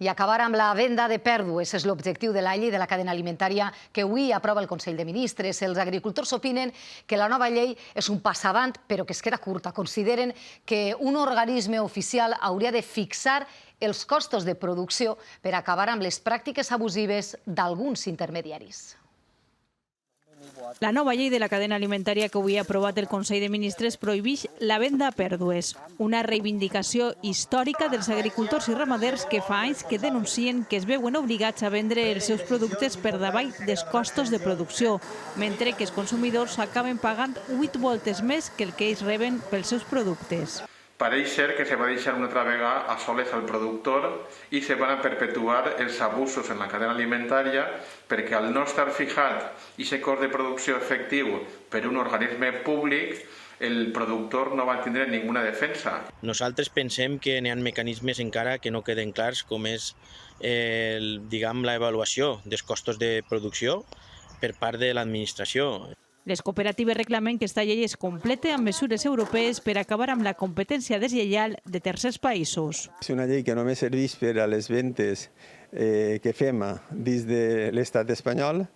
I acabar amb la venda de pèrdues és l'objectiu de la llei de la cadena alimentària que avui aprova el Consell de Ministres. Els agricultors opinen que la nova llei és un pas avant, però que es queda curta. Consideren que un organisme oficial hauria de fixar els costos de producció per acabar amb les pràctiques abusives d'alguns intermediaris. La nova llei de la cadena alimentària que avui ha aprovat el Consell de Ministres prohibeix la venda a pèrdues, una reivindicació històrica dels agricultors i ramaders que fa anys que denuncien que es veuen obligats a vendre els seus productes per davall dels costos de producció, mentre que els consumidors acaben pagant 8 voltes més que el que ells reben pels seus productes. Pareix ser que se va deixar una altra vegada a soles al productor i se van a perpetuar els abusos en la cadena alimentària perquè al no estar fijat aquest cost de producció efectiu per un organisme públic, el productor no va tindre ninguna defensa. Nosaltres pensem que n'hi ha mecanismes encara que no queden clars, com és l'avaluació dels costos de producció per part de l'administració. Les cooperatives reclamen que esta llei es complete amb mesures europees per acabar amb la competència deslleial de tercers països. És una llei que només serveix per a les ventes que fem dins de l'estat espanyol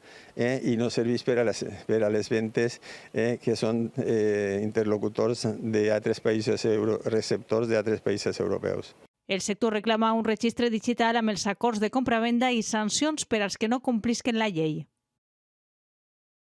i no serveix per a les ventes que són interlocutors d'altres països receptors d'altres països europeus. El sector reclama un registre digital amb els acords de compra-venda i sancions per als que no complisquen la llei.